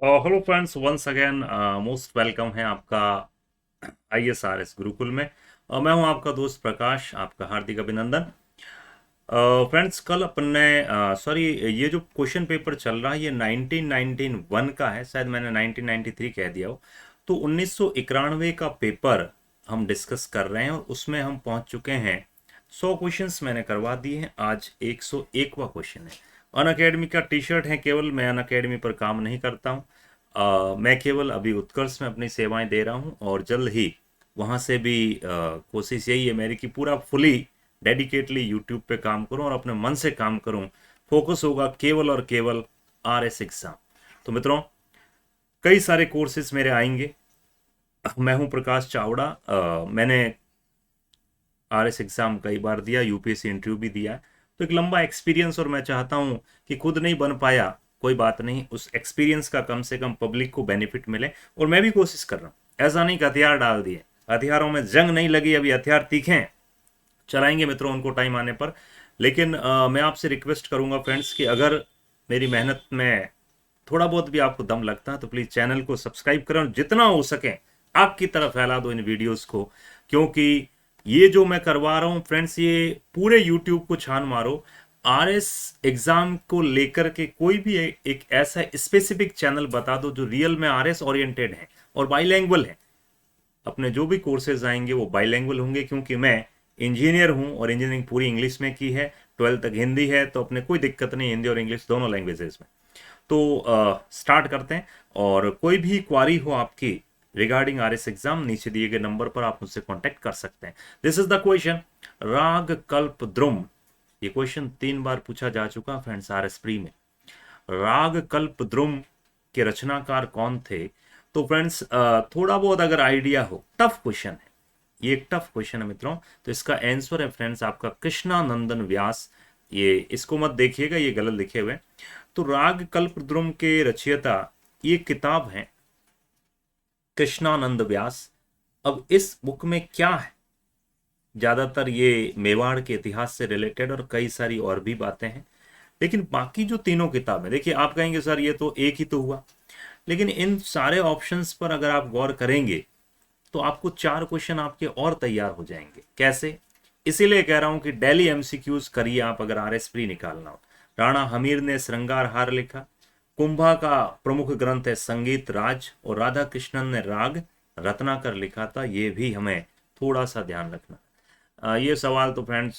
Hello friends, once again most welcome है आपका ISRS Gurukul में। मैं हूं आपका दोस्त प्रकाश, आपका हार्दिक अभिनंदन। फ्रेंड्स, कल अपन ने सॉरी, ये जो क्वेश्चन पेपर चल रहा है ये 1991 का है। शायद मैंने 1993 कह दिया हो। तो 1991 का पेपर हम डिस्कस कर रहे हैं और उसमें हम पहुंच चुके हैं। 100 क्वेश्चंस मैंने करवा दिए हैं, आज 101वां क्वेश्चन है। अन अकेडमी का टी शर्ट है केवल, मैं अन अकेडमी पर काम नहीं करता हूँ। मैं केवल अभी उत्कर्ष में अपनी सेवाएं दे रहा हूँ और जल्द ही वहाँ से भी कोशिश यही है मेरी कि पूरा फुली डेडिकेटली यूट्यूब पे काम करूं और अपने मन से काम करूं। फोकस होगा केवल और केवल RS एग्जाम। तो मित्रों, कई सारे कोर्सेज मेरे आएंगे। मैं हूं प्रकाश चावड़ा। मैंने RS एग्जाम कई बार दिया, UPSC इंटरव्यू भी दिया है। तो एक लंबा एक्सपीरियंस, और मैं चाहता हूं कि खुद नहीं बन पाया कोई बात नहीं, उस एक्सपीरियंस का कम से कम पब्लिक को बेनिफिट मिले। और मैं भी कोशिश कर रहा हूँ, ऐसा नहीं कि हथियार डाल दिए, हथियारों में जंग नहीं लगी, अभी हथियार तीखे हैं, चलाएंगे मित्रों उनको टाइम आने पर। लेकिन मैं आपसे रिक्वेस्ट करूंगा फ्रेंड्स कि अगर मेरी मेहनत में थोड़ा बहुत भी आपको दम लगता है तो प्लीज़ चैनल को सब्सक्राइब करें और जितना हो सके आग की तरफ फैला दो इन वीडियोस को। क्योंकि ये जो मैं करवा रहा हूँ फ्रेंड्स, ये पूरे यूट्यूब को छान मारो। RS एग्जाम को लेकर के कोई भी एक ऐसा स्पेसिफिक चैनल बता दो जो रियल में RS ओरिएंटेड है और बाईलैंग्वेज है। अपने जो भी कोर्सेज आएंगे वो बाईलैंग्वेज होंगे, क्योंकि मैं इंजीनियर हूं और इंजीनियरिंग पूरी इंग्लिश में की है। 12th तक हिंदी है, तो अपने कोई दिक्कत नहीं, हिंदी और इंग्लिश दोनों लैंग्वेजेस में। तो स्टार्ट करते हैं। और कोई भी क्वारी हो आपकी रिगार्डिंग RS एग्जाम, नीचे दिए गए नंबर पर आप मुझसे कांटेक्ट कर सकते हैं। दिस इज द क्वेश्चन, राग कल्प द्रुम। ये क्वेश्चन 3 बार पूछा जा चुका फ्रेंड्स RS प्री में। राग कल्प द्रुम के रचनाकार कौन थे? तो फ्रेंड्स, थोड़ा बहुत अगर आइडिया हो, टफ क्वेश्चन है, ये एक टफ क्वेश्चन है मित्रों। तो इसका आंसर है फ्रेंड्स आपका कृष्णानंदन व्यास। ये इसको मत देखिएगा, ये गलत लिखे हुए हैं। तो राग कल्पद्रुम के रचयिता, ये किताब है कृष्णानंद व्यास। अब इस बुक में क्या है, ज्यादातर ये मेवाड़ के इतिहास से रिलेटेड और कई सारी और भी बातें हैं। लेकिन बाकी जो तीनों किताबें, देखिए आप कहेंगे सर ये तो एक ही तो हुआ, लेकिन इन सारे ऑप्शंस पर अगर आप गौर करेंगे तो आपको 4 क्वेश्चन आपके और तैयार हो जाएंगे। कैसे? इसीलिए कह रहा हूं कि डेली MCQs करिए आप अगर RS प्री निकालना हो। राणा हमीर ने श्रृंगार हार लिखा, कुंभा का प्रमुख ग्रंथ है संगीत राज, और राधा कृष्णन ने राग रत्नाकर लिखा था। ये भी हमें थोड़ा सा ध्यान रखना। ये सवाल तो फ्रेंड्स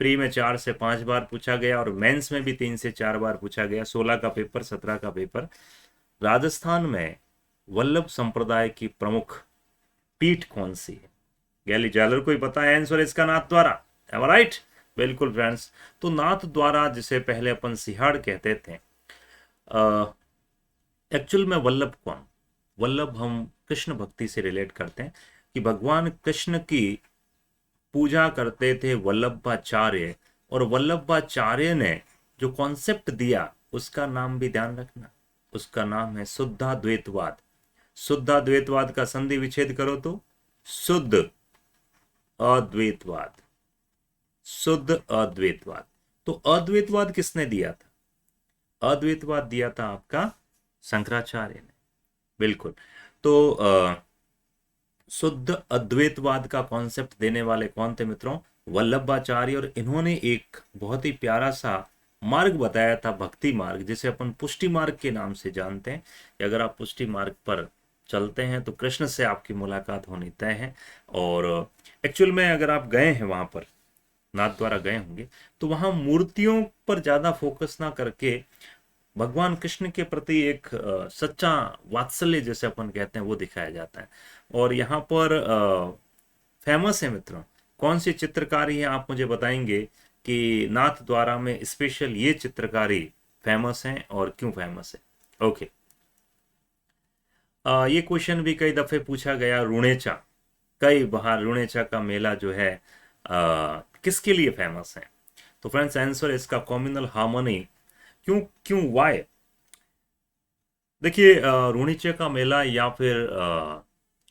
प्री में 4 से 5 बार पूछा गया और मेंस में भी 3 से 4 बार पूछा गया। 16 का पेपर, 17 का पेपर। राजस्थान में वल्लभ संप्रदाय की प्रमुख पीठ कौन सी है? गैली जालर को ही पता है आंसर इसका, नाथ द्वारा। Am right? बिल्कुल फ्रेंड्स। तो नाथ द्वारा, जिसे पहले अपन सिहाड़ कहते थे, एक्चुअल में वल्लभ कौन? वल्लभ हम कृष्ण भक्ति से रिलेट करते हैं कि भगवान कृष्ण की पूजा करते थे वल्लभाचार्य। और वल्लभाचार्य ने जो कॉन्सेप्ट दिया उसका नाम भी ध्यान रखना, उसका नाम है शुद्धाद्वैतवाद। शुद्धाद्वैतवाद का संधि विच्छेद करो तो शुद्ध अद्वैतवाद। शुद्ध अद्वैतवाद। तो अद्वैतवाद किसने दिया था? अद्वैतवाद दिया था आपका शंकराचार्य ने। बिल्कुल। तो शुद्ध अद्वैतवाद का कॉन्सेप्ट देने वाले कौन थे मित्रों? वल्लभाचार्य। और इन्होंने एक बहुत ही प्यारा सा मार्ग बताया था, भक्ति मार्ग, जिसे अपन पुष्टि मार्ग के नाम से जानते हैं। कि अगर आप पुष्टि मार्ग पर चलते हैं तो कृष्ण से आपकी मुलाकात होनी तय है। और एक्चुअल में अगर आप गए हैं वहां पर, नाथ द्वारा गए होंगे, तो वहां मूर्तियों पर ज्यादा फोकस ना करके भगवान कृष्ण के प्रति एक सच्चा वात्सल्य, जैसे अपन कहते हैं, वो दिखाया जाता है। और यहाँ पर फेमस है मित्रों, कौन सी चित्रकारी है आप मुझे बताएंगे कि नाथ द्वारा में स्पेशल ये चित्रकारी फेमस है और क्यों फेमस है? ओके। ये क्वेश्चन भी कई दफे पूछा गया। रुणेचा, कई बार रुणेचा का मेला जो है किसके लिए फेमस है? तो फ्रेंड्स, आंसर इसका कम्युनल हार्मनी। क्यों? क्यों? वाई? देखिए, रुणीचे का मेला या फिर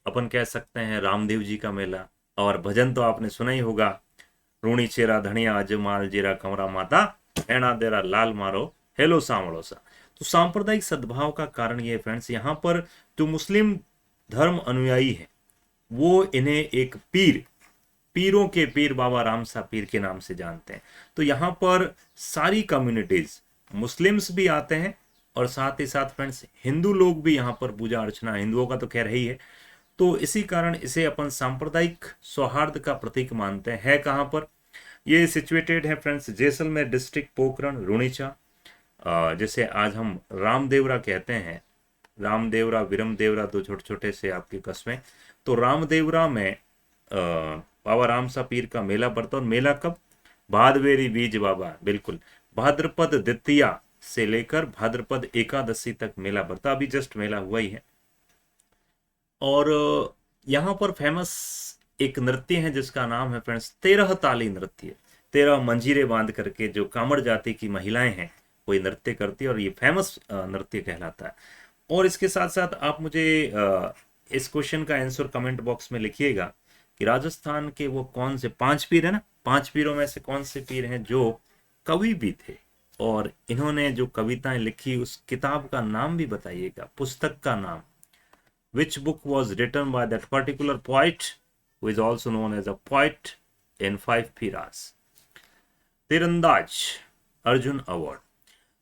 अपन कह सकते हैं रामदेव जी का मेला। और भजन तो आपने सुना ही होगा, रूणी चेरा धनिया अजमाल जीरा कमरा माता, एना देरा लाल मारो हेलो सांवड़ो सा। तो सांप्रदायिक सद्भाव का कारण ये फ्रेंड्स, यहाँ पर जो मुस्लिम धर्म अनुयायी है वो इन्हें एक पीरों के पीर बाबा राम सा पीर के नाम से जानते हैं। तो यहाँ पर सारी कम्युनिटीज, मुस्लिम्स भी आते हैं और साथ ही साथ फ्रेंड्स हिंदू लोग भी यहाँ पर पूजा अर्चना, हिंदुओं का तो खैर है ही है। तो इसी कारण इसे अपन सांप्रदायिक सौहार्द का प्रतीक मानते हैं। है कहाँ पर? ये सिचुएटेड है फ्रेंड्स जैसलमेर डिस्ट्रिक्ट, पोखरण, रुणीचा, जैसे आज हम रामदेवरा कहते हैं, रामदेवरा, विरमदेवरा, दो छोटे छोटे से आपके कस्बे। तो रामदेवरा में बाबा राम सा पीर का मेला पड़ता है। और मेला कब? भादवेरी बीज बाबा, बिल्कुल भाद्रपद द्वितीया से लेकर भाद्रपद एकादशी तक मेला पड़ता। अभी जस्ट मेला हुआ ही है। और यहाँ पर फेमस एक नृत्य है जिसका नाम है फ्रेंड्स 13 ताली नृत्य। 13 मंजीरे बांध करके जो कामड़ जाति की महिलाएं हैं वो ये नृत्य करती है और ये फेमस नृत्य कहलाता है। और इसके साथ साथ आप मुझे इस क्वेश्चन का आंसर कमेंट बॉक्स में लिखिएगा कि राजस्थान के वो कौन से 5 पीर है ना, 5 पीरों में से कौन से पीर हैं जो कवि भी थे और इन्होंने जो कविताएं लिखी उस किताब का नाम भी बताइएगा, पुस्तक का नाम। Which book was written by that particular poet who is also known as a poet in 5 Piras? तीरंदाज अर्जुन अवार्ड।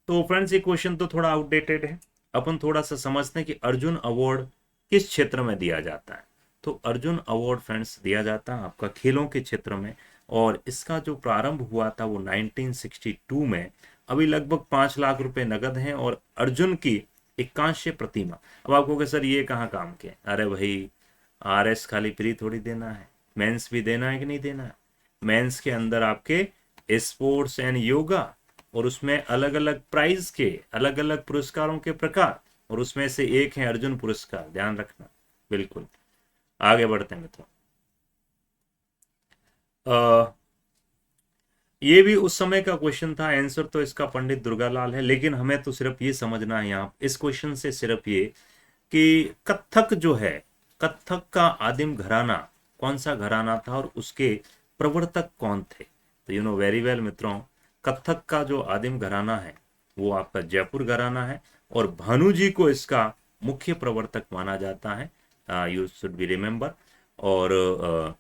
तो फ्रेंड्स ये क्वेश्चन तो थोड़ा आउटडेटेड है, अपन थोड़ा सा समझते हैं कि अर्जुन अवार्ड किस क्षेत्र में दिया जाता है। तो अर्जुन अवार्ड फ्रेंड्स दिया जाता है आपका खेलों के क्षेत्र में, और इसका जो प्रारंभ हुआ था वो 1962 में। अभी लगभग 5 लाख रुपए नगद हैं और अर्जुन की एक कांस्य प्रतिमा। अब आपको कहे सर ये कहाँ काम के? अरे भाई RS खाली फ्री थोड़ी देना है, मेंस भी देना है कि नहीं देना है। मेंस के अंदर आपके स्पोर्ट्स एंड योगा, और उसमें अलग अलग प्राइज के अलग अलग पुरस्कारों के प्रकार, और उसमें से एक है अर्जुन पुरस्कार, ध्यान रखना। बिल्कुल आगे बढ़ते हैं मित्रों। ये भी उस समय का क्वेश्चन था, आंसर तो इसका पंडित दुर्गालाल है, लेकिन हमें तो सिर्फ ये समझना है यहाँ इस क्वेश्चन से सिर्फ ये कि कथक जो है, कथक का आदिम घराना कौन सा घराना था और उसके प्रवर्तक कौन थे। तो यू नो वेरी वेल मित्रों, कथक का जो आदिम घराना है वो आपका जयपुर घराना है और भानु जी को इसका मुख्य प्रवर्तक माना जाता है। You should be remember. और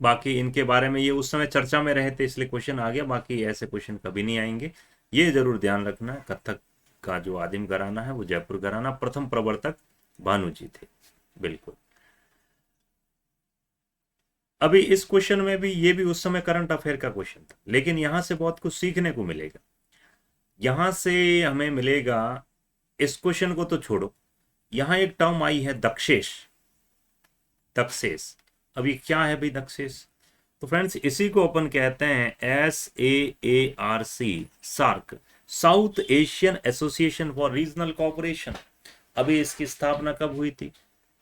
बाकी इनके बारे में ये उस समय चर्चा में रहे थे इसलिए क्वेश्चन आ गया, बाकी ऐसे क्वेश्चन कभी नहीं आएंगे। ये जरूर ध्यान रखना है, कथक का जो आदिम घराना है वो जयपुर घराना, प्रथम प्रवर्तक भानु जी थे। बिल्कुल। अभी इस क्वेश्चन में भी ये भी उस समय करंट अफेयर का क्वेश्चन था, लेकिन यहां से बहुत कुछ सीखने को मिलेगा। यहां से हमें मिलेगा, इस क्वेश्चन को तो छोड़ो, यहां एक टर्म आई है दक्षेश। दक्षेश, अभी क्या है भाई दक्षेश? तो फ्रेंड्स इसी को अपन कहते हैं SAARC, SAARC, South Asian Association for Regional Cooperation. अभी इसकी स्थापना कब हुई थी?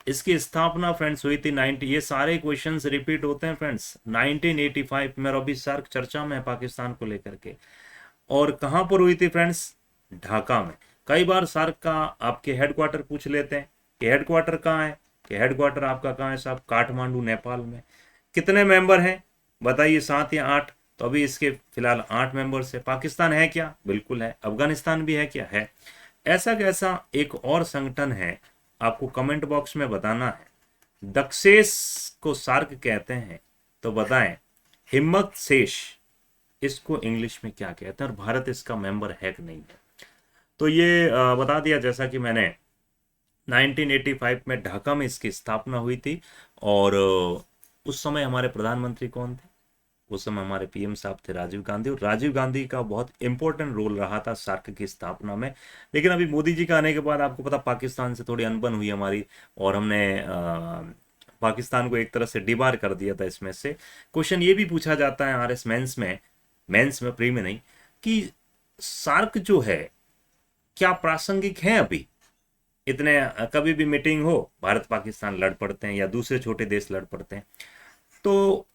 इसकी स्थापना फ्रेंड्स हुई थी 90, ये सारे क्वेश्चंस रिपीट होते हैं फ्रेंड्स, 1985 में। अभी सार्क चर्चा में है पाकिस्तान को लेकर के। और कहां पर हुई थी फ्रेंड्स? ढाका में। कई बार सार्क का आपके हेडक्वार्टर पूछ लेते हैं कि हेडक्वार्टर कहाँ है, कि हेडक्वार्टर आपका कहाँ है साहब? काठमांडू, नेपाल में। कितने मेंबर हैं बताइए, 7 या 8? तो अभी इसके फिलहाल 8 मेंबर्स है। पाकिस्तान है क्या? बिल्कुल है। अफगानिस्तान भी है क्या? है। ऐसा कैसा एक और संगठन है, आपको कमेंट बॉक्स में बताना है। दक्षेश को सार्क कहते हैं, तो बताएं हिम्मत शेष इसको इंग्लिश में क्या कहते हैं और भारत इसका मेंबर है कि नहीं है। तो ये बता दिया, जैसा कि मैंने 1985 में ढाका में इसकी स्थापना हुई थी। और उस समय हमारे प्रधानमंत्री कौन थे? उस समय हमारे PM साहब थे राजीव गांधी, और राजीव गांधी का बहुत इंपॉर्टेंट रोल रहा था सार्क की स्थापना में। लेकिन अभी मोदी जी का आने के बाद आपको पता पाकिस्तान से थोड़ी अनबन हुई हमारी, और हमने पाकिस्तान को एक तरह से डिबार कर दिया था इसमें से। क्वेश्चन ये भी पूछा जाता है RS मेंस में प्री में नहीं, कि सार्क जो है क्या प्रासंगिक है? अभी इतने कभी भी मीटिंग हो भारत पाकिस्तान लड़ पड़ते हैं या दूसरे छोटे देश लड़ पड़ते हैं, तो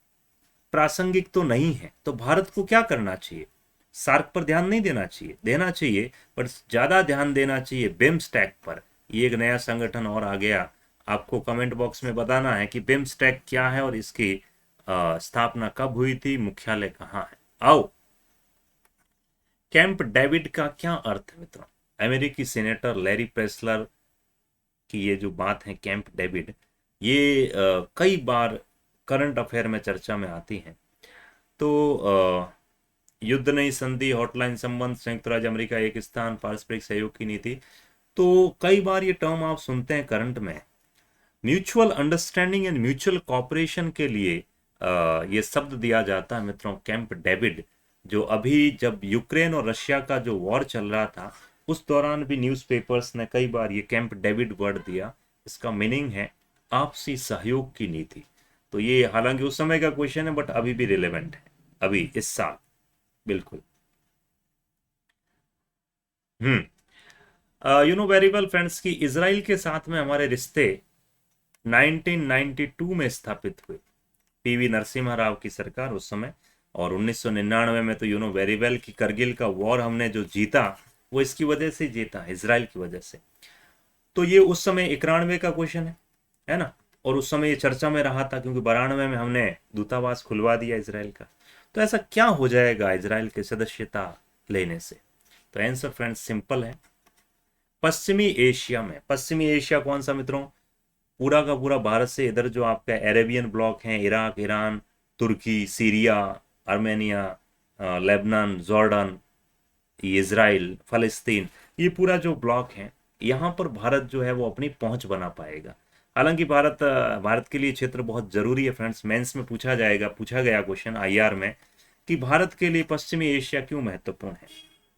प्रासंगिक तो नहीं है। तो भारत को क्या करना चाहिए? सार्क पर ध्यान नहीं देना चाहिए, देना चाहिए, पर ज्यादा ध्यान देना चाहिए बिम्स्टेक पर। ये एक नया संगठन और आ गया, आपको कमेंट बॉक्स में बताना है कि बिम्स्टेक क्या है और इसकी स्थापना कब हुई थी, मुख्यालय कहाँ है। आओ, कैंप डेविड का क्या अर्थ है मित्रों? अमेरिकी सेनेटर लैरी प्रेसलर की ये जो बात है कैंप डेविड, ये कई बार करंट अफेयर में चर्चा में आती हैं। तो युद्ध नहीं, संधि, हॉटलाइन संबंध, संयुक्त राज्य अमेरिका एक स्थान, पारस्परिक सहयोग की नीति, तो कई बार ये टर्म आप सुनते हैं करंट में। Mutual understanding and mutual cooperation के लिए ये शब्द दिया जाता है मित्रों, कैंप डेविड। जो अभी जब यूक्रेन और रशिया का जो वॉर चल रहा था, उस दौरान भी न्यूज़पेपर्स ने कई बार ये कैंप डेविड वर्ड दिया। इसका मीनिंग है आपसी सहयोग की नीति। तो ये हालांकि उस समय का क्वेश्चन है, बट अभी भी रिलेवेंट है, अभी इस साल बिल्कुल। You know very well friends कि इसराइल के साथ में हमारे रिश्ते 1992 में स्थापित हुए, पीवी नरसिम्हा राव की सरकार उस समय। और 1999 में तो यू नो वेरी वेल कि करगिल का वॉर हमने जो जीता, वो इसकी वजह से जीता, इसराइल की वजह से। तो ये उस समय 91 का क्वेश्चन है ना। और उस समय ये चर्चा में रहा था क्योंकि 92 में हमने दूतावास खुलवा दिया इसराइल का। तो ऐसा क्या हो जाएगा इसराइल के सदस्यता लेने से? तो आंसर फ्रेंड्स सिंपल है। पश्चिमी एशिया में, पश्चिमी एशिया कौन सा मित्रों? पूरा का पूरा भारत से इधर जो आपका अरेबियन ब्लॉक है, इराक, ईरान, तुर्की, Syria, Armenia, Lebanon, Jordan, Israel, फलस्तीन, ये पूरा जो ब्लॉक है, यहाँ पर भारत जो है वो अपनी पहुंच बना पाएगा। हालांकि भारत के लिए क्षेत्र बहुत जरूरी है फ्रेंड्स। मेंस में पूछा गया क्वेश्चन आईआर में कि भारत के लिए पश्चिमी एशिया क्यों महत्वपूर्ण है।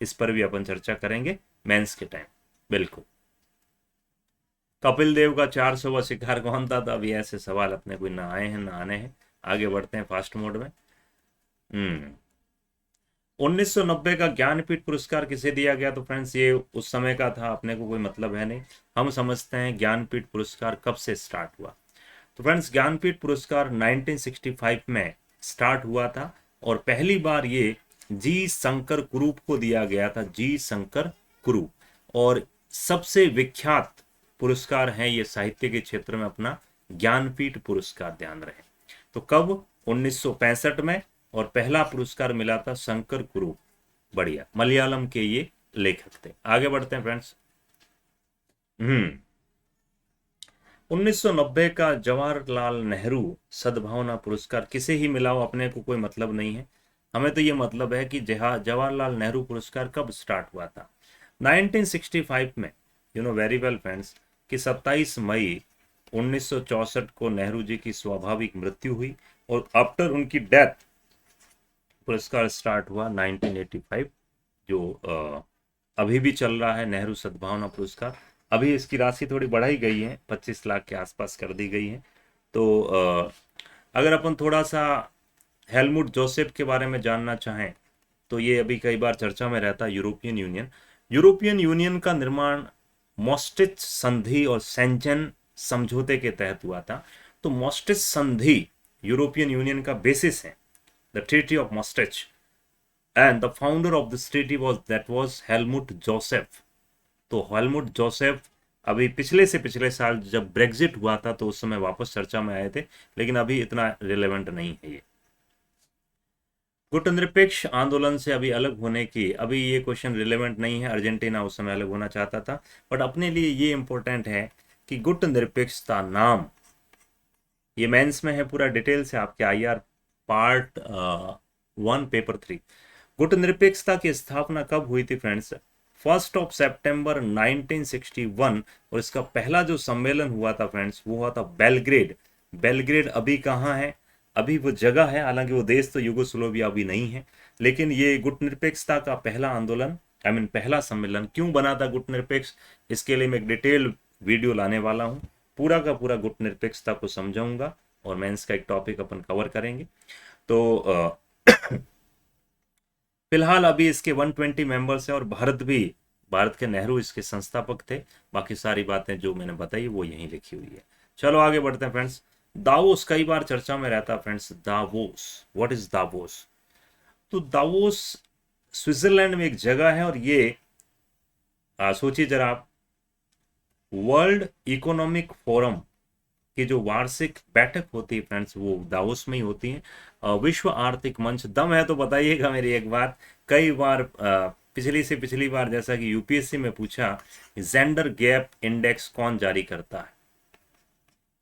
इस पर भी अपन चर्चा करेंगे मेंस के टाइम, बिल्कुल। कपिल देव का 400वां शिकार कौन था? अभी ऐसे सवाल अपने कोई ना आए हैं ना आने हैं। आगे बढ़ते हैं फास्ट मोड में। 1990 का ज्ञानपीठ पुरस्कार किसे दिया गया? तो फ्रेंड्स ये उस समय का था, अपने को कोई मतलब है नहीं। हम समझते हैं ज्ञानपीठ पुरस्कार कब से स्टार्ट हुआ। तो फ्रेंड्स ज्ञानपीठ पुरस्कार 1965 में स्टार्ट हुआ था और पहली बार ये जी शंकर कुरूप को दिया गया था, जी शंकर कुरूप। और सबसे विख्यात पुरस्कार है ये साहित्य के क्षेत्र में अपना ज्ञानपीठ पुरस्कार, ध्यान रहे। तो कब? 1965 में। और पहला पुरस्कार मिला था शंकर कुरूप, बढ़िया, मलयालम के ये लेखक थे। आगे बढ़ते हैं फ्रेंड्स। 1990 का जवाहरलाल नेहरू सद्भावना पुरस्कार किसे ही मिला हो, अपने को कोई मतलब नहीं है। हमें तो ये मतलब है कि जवाहरलाल नेहरू पुरस्कार कब स्टार्ट हुआ था? 1965 में। You know very well friends कि 27 मई 1964 को नेहरू जी की स्वाभाविक मृत्यु हुई और आफ्टर उनकी डेथ पुरस्कार स्टार्ट हुआ 1985, जो अभी भी चल रहा है, नेहरू सद्भावना पुरस्कार। अभी इसकी राशि थोड़ी बढ़ाई गई है, 25 लाख के आसपास कर दी गई है। तो अगर अपन थोड़ा सा हेलमुट जोसेफ के बारे में जानना चाहें तो ये अभी कई बार चर्चा में रहता है। यूरोपियन यूनियन का निर्माण मॉस्ट्रिच संधि और शेंजन समझौते के तहत हुआ था। तो मॉस्ट्रिच संधि यूरोपियन यूनियन का बेसिस है, the treaty of Maastricht, and the founder of this treaty was Helmut Joseph. तो हेलमुट जोसेफ अभी पिछले साल जब ब्रेग्जिट हुआ था तो उस समय वापस चर्चा में आए थे, लेकिन अभी इतना रिलेवेंट नहीं है ये। गुटनिरपेक्ष आंदोलन से अभी अलग होने की, अभी ये क्वेश्चन रिलेवेंट नहीं है। अर्जेंटीना उस समय अलग होना चाहता था, बट अपने लिए ये इंपॉर्टेंट है कि गुटनिरपेक्षता नाम, ये मेंस में है, पूरा डिटेल से आपके आईआर पार्ट 1 पेपर 3। गुटनिरपेक्षता की स्थापना कब हुई थी फ्रेंड्स? 1 सितंबर 1961। और इसका पहला जो सम्मेलन हुआ था फ्रेंड्स, वो हुआ था बेलग्रेड। बेलग्रेड अभी कहाँ है? अभी वो जगह है, हालांकि वो देश तो यूगोस्लोविया अभी नहीं है, लेकिन ये गुटनिरपेक्षता का पहला आंदोलन, पहला सम्मेलन क्यों बना था गुटनिरपेक्ष, इसके लिए मैं एक डिटेल वीडियो लाने वाला हूँ। पूरा का पूरा गुटनिरपेक्षता को समझाऊंगा और मेंस का एक टॉपिक अपन कवर करेंगे। तो फिलहाल अभी इसके 120 मेंबर्स हैं और भारत के नेहरू इसके संस्थापक थे। बाकी सारी बातें जो मैंने बताई वो यहीं लिखी हुई है। चलो आगे बढ़ते हैं फ्रेंड्स। दावोस कई बार चर्चा में रहता है friends. Davos, what is Davos? तो दावोस स्विट्जरलैंड में एक जगह है और ये सोचिए जरा आप, वर्ल्ड इकोनॉमिक फोरम की जो वार्षिक बैठक होती है फ्रेंड्स, वो दावोस में ही होती है। विश्व आर्थिक मंच, दम है तो बताइएगा मेरी एक बात, कई बार पिछली से पिछली बार जैसा कि यूपीएससी में पूछा, जेंडर गैप इंडेक्स कौन जारी करता है,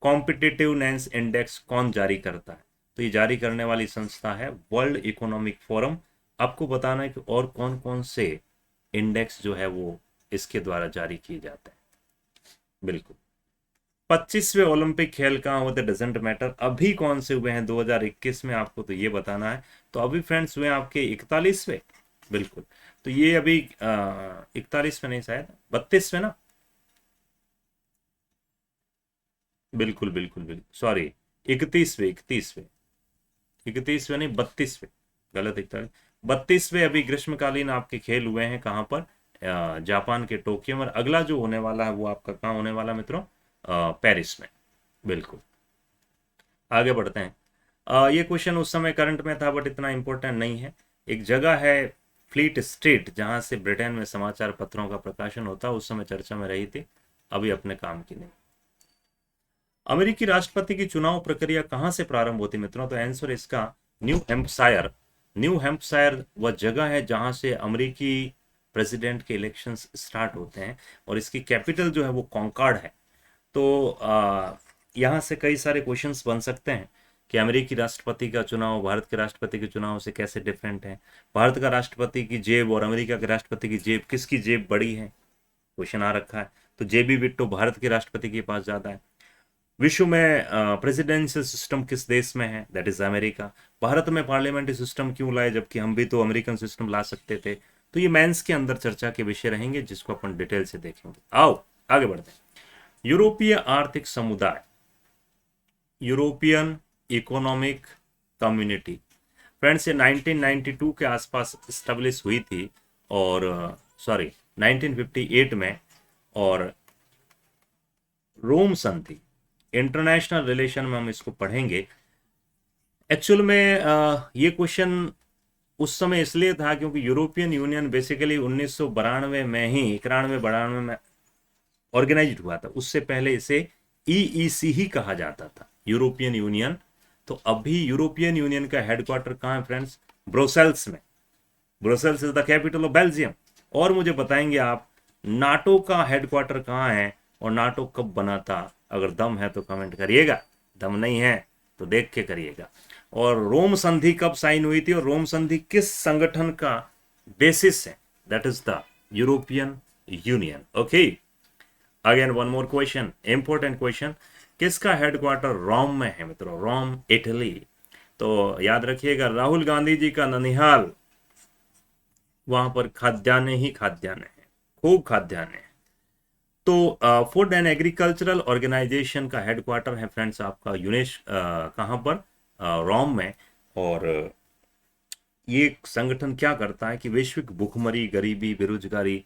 कॉम्पिटिटिवनेस इंडेक्स कौन जारी करता है, तो ये जारी करने वाली संस्था है वर्ल्ड इकोनॉमिक फोरम। आपको बताना है कि और कौन कौन से इंडेक्स जो है वो इसके द्वारा जारी किए जाते हैं। बिल्कुल। 25वें ओलंपिक खेल कहाँ हुए थे, डजेंट मैटर। अभी कौन से हुए हैं 2021 में, आपको तो ये बताना है। तो अभी फ्रेंड्स हुए आपके 41वें। बिल्कुल। तो ये अभी 41वें नहीं, शायद 32वें ना। बिल्कुल बिल्कुल बिल्कुल, सॉरी, 31वें 31वें 31वें नहीं, 32वें, गलत 41। 32वें अभी ग्रीष्मकालीन आपके खेल हुए हैं कहाँ पर, जापान के टोक्यो में। और अगला जो होने वाला है वो आपका कहाँ होने वाला है मित्रों, पेरिस में। बिल्कुल। आगे बढ़ते हैं। ये क्वेश्चन उस समय करंट में था बट इतना इंपॉर्टेंट नहीं है। एक जगह है फ्लीट स्ट्रीट जहां से ब्रिटेन में समाचार पत्रों का प्रकाशन होता है, उस समय चर्चा में रही थी, अभी अपने काम की नहीं। अमेरिकी राष्ट्रपति की चुनाव प्रक्रिया कहां से प्रारंभ होती मित्रों, तो आंसर इसका न्यू हैम्पशायर। न्यू हैम्पशायर वह जगह है जहां से अमेरिकी प्रेसिडेंट के इलेक्शंस स्टार्ट होते हैं, और इसकी कैपिटल जो है वो कॉन्कॉर्ड है। तो यहाँ से कई सारे क्वेश्चंस बन सकते हैं कि अमेरिकी राष्ट्रपति का चुनाव भारत के राष्ट्रपति के चुनाव से कैसे डिफरेंट है, भारत का राष्ट्रपति की जेब और अमेरिका के राष्ट्रपति की जेब, किसकी जेब बड़ी है, क्वेश्चन आ रखा है। तो जेबी बिट्टो भारत के राष्ट्रपति के पास ज्यादा है। विश्व में प्रेसिडेंशियल सिस्टम किस देश में है, दैट इज अमेरिका। भारत में पार्लियामेंट्री सिस्टम क्यों लाए, जबकि हम भी तो अमेरिकन सिस्टम ला सकते थे। तो ये मेंस के अंदर चर्चा के विषय रहेंगे जिसको अपन डिटेल से देखेंगे। आओ आगे बढ़ते हैं। यूरोपीय आर्थिक समुदाय, यूरोपियन इकोनॉमिक कम्युनिटी, फ्रेंड्स ये 1992 के आसपास स्टेब्लिश हुई थी, और सॉरी 1958 में। और रोम संधि, इंटरनेशनल रिलेशन में हम इसको पढ़ेंगे। एक्चुअल में ये क्वेश्चन उस समय इसलिए था क्योंकि यूरोपियन यूनियन बेसिकली 1992 में ही, 91-92 में ऑर्गेनाइज हुआ था। उससे पहले इसे ईईसी ही कहा जाता था, यूरोपियन यूनियन। तो अभी यूरोपियन यूनियन का हेडक्वार्टर कहाँ है फ्रेंड्स, ब्रुसेल्स में। Brussels is the capital of Belgium. और मुझे बताएंगे आप नाटो का हेडक्वार्टर कहाँ है और नाटो कब बना था, अगर दम है तो कमेंट करिएगा, दम नहीं है तो देख के करिएगा। और रोम संधि कब साइन हुई थी और रोम संधि किस संगठन का बेसिस है, that is the European union. Okay, again one more question, important question, किसका हेडक्वार्टर रोम में है मित्रों, रोम इटली। तो याद रखिएगा राहुल गांधी जी का ननिहाल, वहां पर खाद्यान्न ही खाद्यान्न है, खूब खाद्यान्न है। तो फूड एंड एग्रीकल्चरल ऑर्गेनाइजेशन का हेडक्वार्टर है फ्रेंड्स आपका कहाँ पर, रोम में। और ये संगठन क्या करता है कि वैश्विक भुखमरी, गरीबी, बेरोजगारी,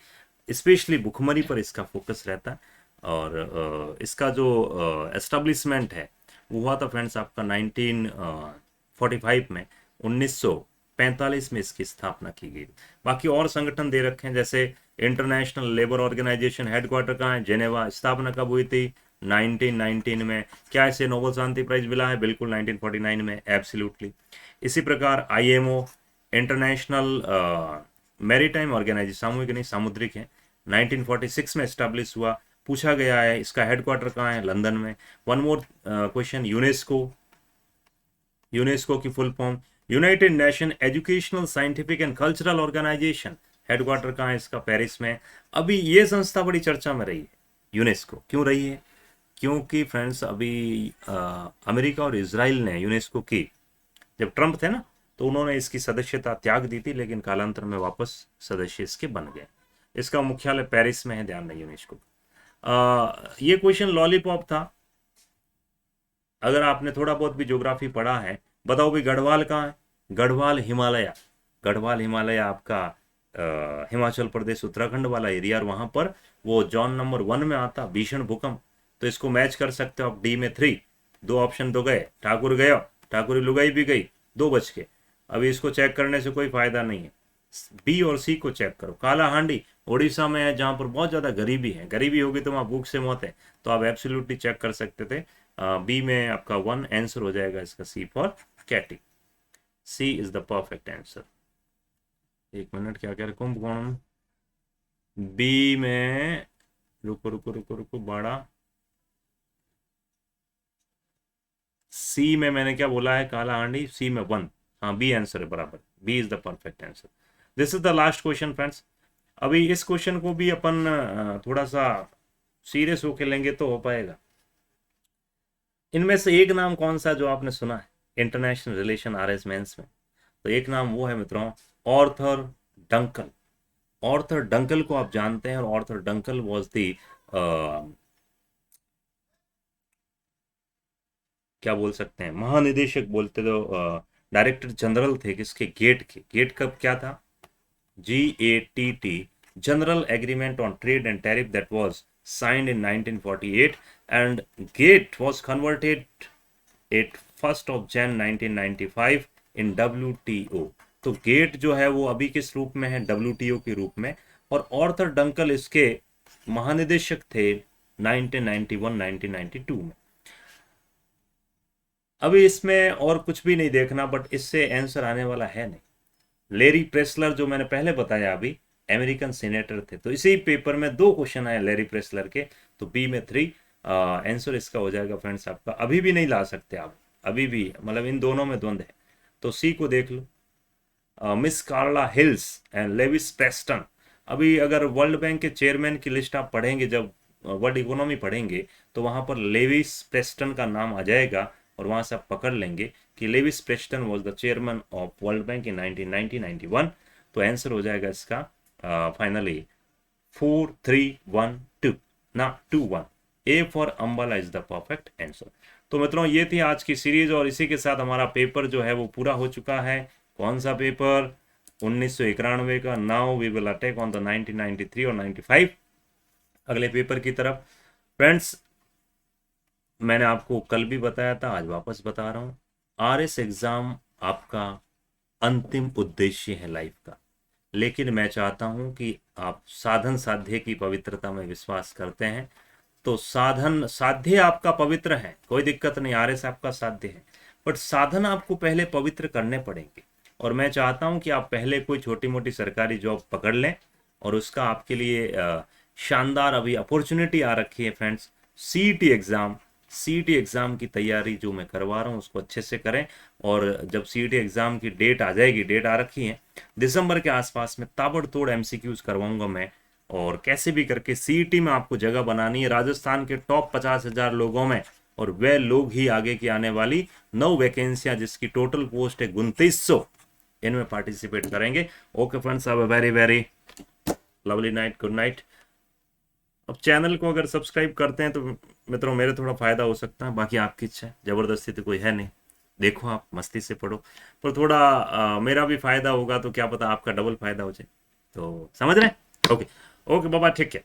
स्पेशली भुखमरी पर इसका फोकस रहता है। और इसका जो एस्टेब्लिशमेंट है वो हुआ था फ्रेंड्स आपका 1945 में, 1945 में इसकी स्थापना की गई। बाकी और संगठन दे रखे हैं, जैसे इंटरनेशनल लेबर ऑर्गेनाइजेशन हेडक्वार्टर कहाँ है, जेनेवा। स्थापना कब हुई थी, 1919 में। क्या इसे नोबेल शांति प्राइज मिला है, बिल्कुल 1949 में, एब्सोल्युटली। इसी प्रकार आईएमओ, इंटरनेशनल मैरीटाइम ऑर्गेनाइजेशन, सामूहिक नहीं सामुद्रिक है, 1946 में एस्टेब्लिश हुआ। पूछा गया है इसका हेडक्वार्टर कहाँ है, लंदन में। One more question, UNESCO, UNESCO की full form United Nation Educational Scientific and Cultural Organisation, headquarter कहाँ है इसका, पेरिस में। अभी ये संस्था बड़ी चर्चा में रही है, यूनेस्को। क्यों रही है, क्योंकि फ्रेंड्स अभी अमेरिका और इसराइल ने यूनेस्को की, जब ट्रंप थे ना, तो उन्होंने इसकी सदस्यता त्याग दी थी, लेकिन कालांतर में वापस सदस्य इसके बन गए। इसका मुख्यालय पेरिस में है, ध्यान रखिए यूनेस्को। ये क्वेश्चन लॉलीपॉप था, अगर आपने थोड़ा बहुत भी ज्योग्राफी पढ़ा है। बताओ भाई गढ़वाल कहाँ है, गढ़वाल हिमालय, गढ़वाल हिमालय आपका हिमाचल प्रदेश उत्तराखंड वाला एरिया, और वहां पर वो जोन नंबर 1 में आता, भीषण भूकंप। तो इसको मैच कर सकते हो आप, डी में 3, 2 ऑप्शन तो गए, ठाकुर गया, ठाकुर लुगाई भी गई, 2 बच के। अभी इसको चेक करने से कोई फायदा नहीं है, बी और सी को चेक करो। काला हांडी उड़ीसा में है, जहां पर बहुत ज्यादा गरीबी है, गरीबी होगी तो वहां भूख से मौत है, तो आप एब्सोल्युटली चेक कर सकते थे। बी में आपका 1 आंसर हो जाएगा इसका, C for Katie, C is the perfect answer. 1 minute, क्या कह रहे, कुंभकोणम बी में, रुको रुको रुको रुको बाड़ा, सी में मैंने क्या बोला है, काला हांडी, सी में 1। हाँ, बी आंसर है बराबर, B is the perfect answer. This is the last question friends. अभी इस क्वेश्चन को भी अपन थोड़ा सा सीरियस होके लेंगे तो हो पाएगा। इनमें से एक नाम कौन सा जो आपने सुना है इंटरनेशनल रिलेशन आरएस मेंस में? तो एक नाम वो है मित्रों, ऑर्थर डंकल। ऑर्थर डंकल को आप जानते हैं, और ऑर्थर डंकल वाज द क्या बोल सकते हैं, महानिदेशक बोलते तो, डायरेक्टर जनरल थे किसके, गेट के। गेट कब क्या था, GATT, General Agreement on Trade and Tariff, that was signed in 1948, and GATT was converted at 1st of Jan 1995 in WTO। तो गेट जो है वो अभी किस रूप में है, WTO के रूप में। और ऑर्थर डंकल इसके महानिदेशक थे 1991-1992 में। अभी इसमें और कुछ भी नहीं देखना, बट इससे आंसर आने वाला है नहीं। लेरी प्रेसलर जो मैंने पहले बताया अभी, अमेरिकन सीनेटर थे। तो इसी पेपर में 2 क्वेश्चन आए लेरी प्रेसलर के, तो बी में 3। आंसर इसका हो जाएगा फ्रेंड्स आपका। अभी भी नहीं ला सकते आप, अभी भी, मतलब इन दोनों में द्वंद्व है। तो सी को देख लो, Miss Carla Hills and Lewis Preston. अभी अगर वर्ल्ड बैंक के चेयरमैन की लिस्ट आप पढ़ेंगे, जब वर्ल्ड इकोनॉमी पढ़ेंगे, तो वहां पर लेविस प्रेस्टन का नाम आ जाएगा, और वहां से आप पकड़ लेंगे कि Lewis Preston was the chairman of World Bank in 1990-91। तो आंसर हो जाएगा इसका फाइनली 4-3-1-2, ना 2-1। A for Ambala is the perfect answer. तो मित्रों ये थी आज की सीरीज, और इसी के साथ हमारा पेपर जो है वो पूरा हो चुका है। कौन सा पेपर, 1991 का। Now we will attack on the 1993 और 95 अगले पेपर की तरफ। फ्रेंड्स मैंने आपको कल भी बताया था, आज वापस बता रहा हूँ, RS एग्जाम आपका अंतिम उद्देश्य है लाइफ का। लेकिन मैं चाहता हूं कि आप साधन साध्य की पवित्रता में विश्वास करते हैं, तो साधन साध्य आपका पवित्र है, कोई दिक्कत नहीं, RS आपका साध्य है, बट साधन आपको पहले पवित्र करने पड़ेंगे। और मैं चाहता हूं कि आप पहले कोई छोटी मोटी सरकारी जॉब पकड़ लें, और उसका आपके लिए शानदार अभी अपॉर्चुनिटी आ रखी है friends, CET exam. CET exam की तैयारी जो मैं करवा रहा हूँ उसको अच्छे से करें। और जब CET एग्जाम की डेट आ जाएगी, डेट आ रखी है दिसंबर के आसपास में, ताबड़तोड़ MCQs करवाऊंगा मैं। और कैसे भी करके CET में आपको जगह बनानी है राजस्थान के टॉप 50,000 लोगों में, और वे लोग ही आगे की आने वाली 9 वैकेंसियां, जिसकी टोटल पोस्ट है 2900, इनमें पार्टिसिपेट करेंगे। Okay friends, have a very very lovely night, good night. अब चैनल को अगर सब्सक्राइब करते हैं तो मित्रों मेरे थोड़ा फायदा हो सकता है, बाकी आपकी इच्छा है, जबरदस्ती तो कोई है नहीं। देखो आप मस्ती से पढ़ो, पर थोड़ा मेरा भी फायदा होगा तो क्या पता आपका डबल फायदा हो जाए, तो समझ रहे हैं। ओके ओके बाबा, ठीक है।